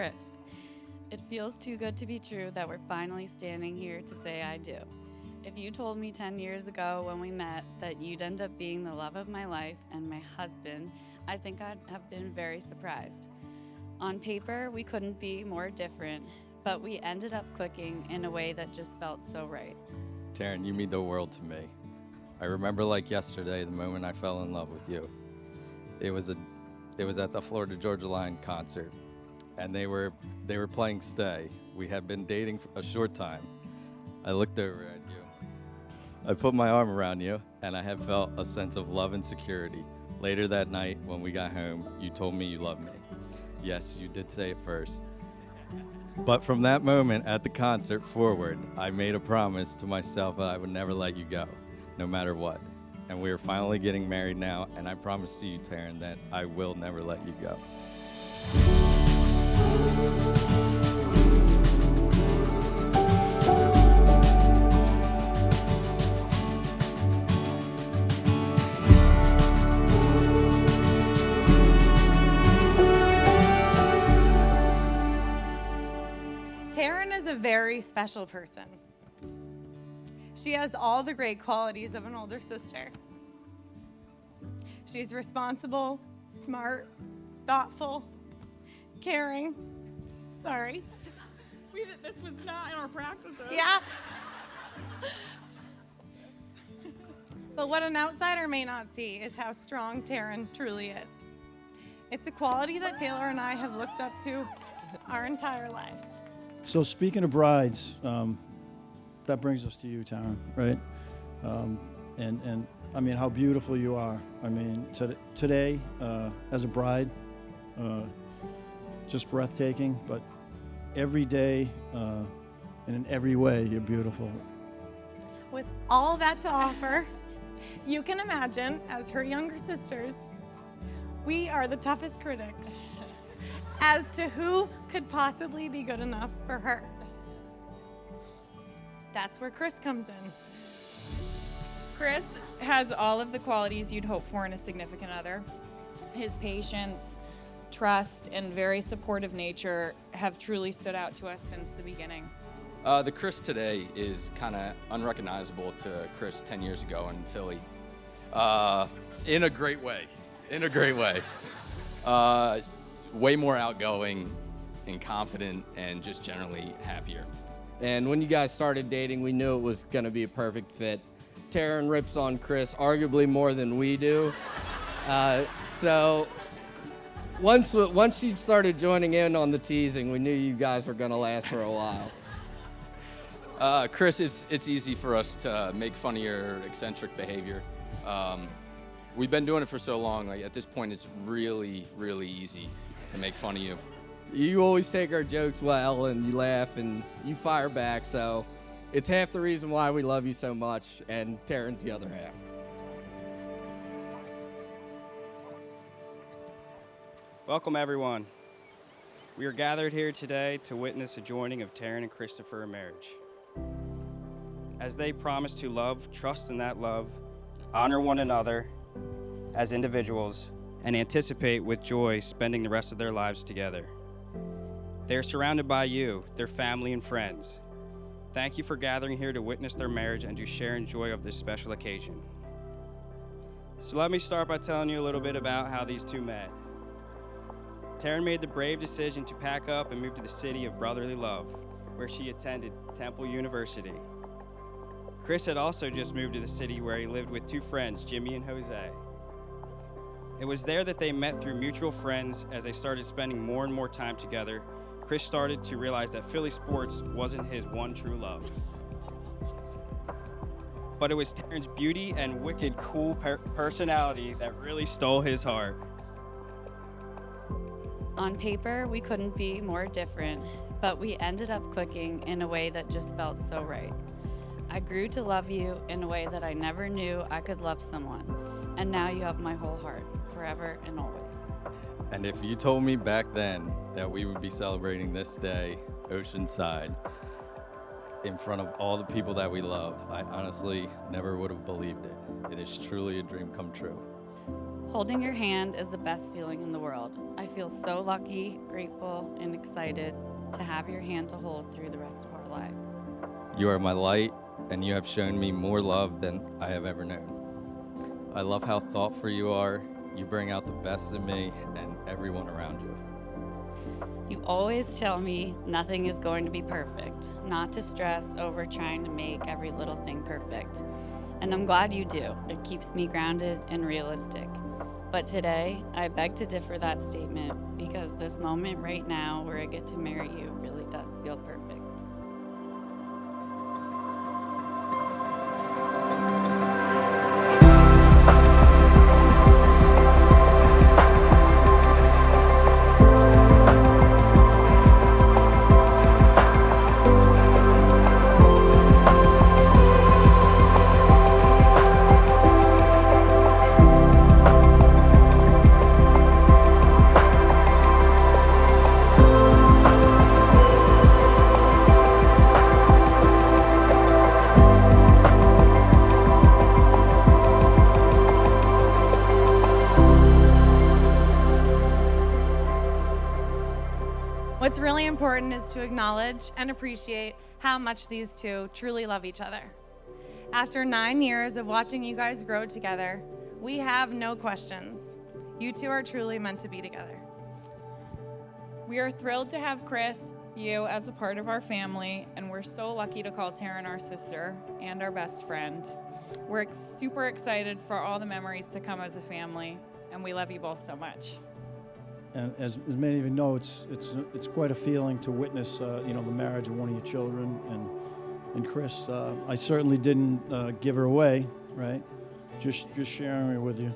Chris. It feels too good to be true that we're finally standing here to say I do. If you told me 10 years ago when we met that you'd end up being the love of my life and my husband, I think I'd have been very surprised. On paper, we couldn't be more different, but we ended up clicking in a way that just felt so right. Tarin, you mean the world to me. I remember like yesterday the moment I fell in love with you. It was at the Florida Georgia Line concert, and they were playing Stay. We had been dating for a short time. I looked over at you. I put my arm around you, and I have felt a sense of love and security. Later that night, when we got home, you told me you loved me. Yes, you did say it first. But from that moment at the concert forward, I made a promise to myself that I would never let you go, no matter what. And we are finally getting married now, and I promise to you, Tarin, that I will never let you go. Tarin is a very special person. She has all the great qualities of an older sister. She's responsible, smart, thoughtful, caring. Sorry. This was not in our practices. Yeah. But what an outsider may not see is how strong Tarin truly is. It's a quality that Taylor and I have looked up to our entire lives. So speaking of brides, that brings us to you, Tarin, right? And I mean, how beautiful you are. I mean, today, as a bride, just breathtaking, but every day and in every way, you're beautiful. With all that to offer, you can imagine, as her younger sisters, we are the toughest critics as to who could possibly be good enough for her. That's where Chris comes in. Chris has all of the qualities you'd hope for in a significant other. His patience, trust, and very supportive nature have truly stood out to us since the beginning. The Chris today is kind of unrecognizable to Chris 10 years ago in Philly. In a great way. In a great way. Way more outgoing and confident and just generally happier. And when you guys started dating, we knew it was going to be a perfect fit. Tarin rips on Chris arguably more than we do. So once she started joining in on the teasing, we knew you guys were going to last for a while. Chris, it's easy for us to make fun of your eccentric behavior. We've been doing it for so long. Like at this point, it's really, really easy to make fun of you. You always take our jokes well, and you laugh, and you fire back, so it's half the reason why we love you so much, and Tarin's the other half. Welcome, everyone. We are gathered here today to witness the joining of Tarin and Christopher in marriage. As they promise to love, trust in that love, honor one another as individuals, and anticipate with joy spending the rest of their lives together. They are surrounded by you, their family and friends. Thank you for gathering here to witness their marriage and to share in joy of this special occasion. So let me start by telling you a little bit about how these two met. Tarin made the brave decision to pack up and move to the city of brotherly love, where she attended Temple University. Chris had also just moved to the city where he lived with two friends, Jimmy and Jose. It was there that they met through mutual friends. As they started spending more and more time together, Chris started to realize that Philly sports wasn't his one true love. But it was Tarin's beauty and wicked cool personality that really stole his heart. On paper, we couldn't be more different, but we ended up clicking in a way that just felt so right. I grew to love you in a way that I never knew I could love someone, and now you have my whole heart, forever and always. And if you told me back then that we would be celebrating this day, Oceanside, in front of all the people that we love, I honestly never would have believed it. It is truly a dream come true. Holding your hand is the best feeling in the world. I feel so lucky, grateful, and excited to have your hand to hold through the rest of our lives. You are my light, and you have shown me more love than I have ever known. I love how thoughtful you are. You bring out the best in me and everyone around you. You always tell me nothing is going to be perfect, not to stress over trying to make every little thing perfect. And I'm glad you do. It keeps me grounded and realistic. But today, I beg to differ that statement because this moment right now where I get to marry you really does feel perfect. What's really important is to acknowledge and appreciate how much these two truly love each other. After 9 years of watching you guys grow together, we have no questions. You two are truly meant to be together. We are thrilled to have Chris, you, as a part of our family, and we're so lucky to call Tarin our sister and our best friend. We're super excited for all the memories to come as a family, and we love you both so much. And as many of you know, it's quite a feeling to witness, the marriage of one of your children. And Chris, I certainly didn't give her away, right? Just sharing her with you.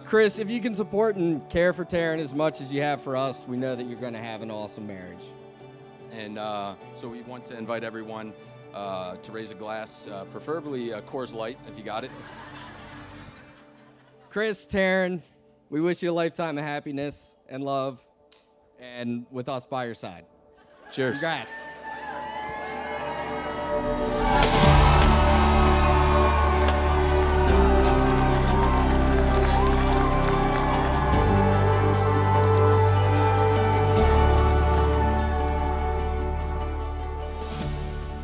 Chris, if you can support and care for Tarin as much as you have for us, we know that you're going to have an awesome marriage. And so we want to invite everyone to raise a glass, preferably a Coors Light if you got it. Chris, Tarin, we wish you a lifetime of happiness and love, and with us by your side. Cheers. Congrats.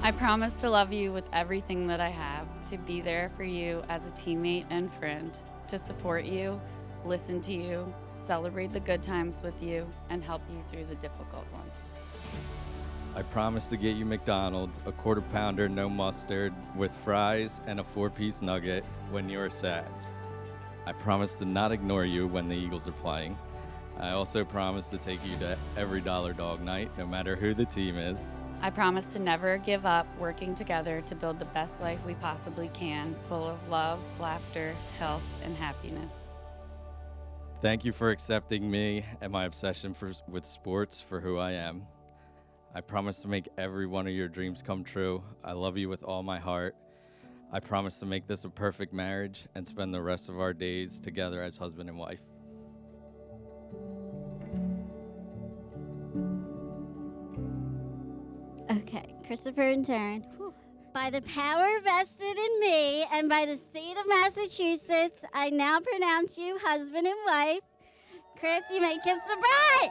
I promise to love you with everything that I have, to be there for you as a teammate and friend, to support you, listen to you, celebrate the good times with you, and help you through the difficult ones. I promise to get you McDonald's, a quarter pounder, no mustard, with fries and a 4-piece nugget when you are sad. I promise to not ignore you when the Eagles are playing. I also promise to take you to every Dollar Dog night, no matter who the team is. I promise to never give up working together to build the best life we possibly can, full of love, laughter, health, and happiness. Thank you for accepting me and my obsession with sports for who I am. I promise to make every one of your dreams come true. I love you with all my heart. I promise to make this a perfect marriage and spend the rest of our days together as husband and wife. Okay, Christopher and Tarin. By the power vested in me and by the state of Massachusetts, I now pronounce you husband and wife. Chris, you may kiss the bride.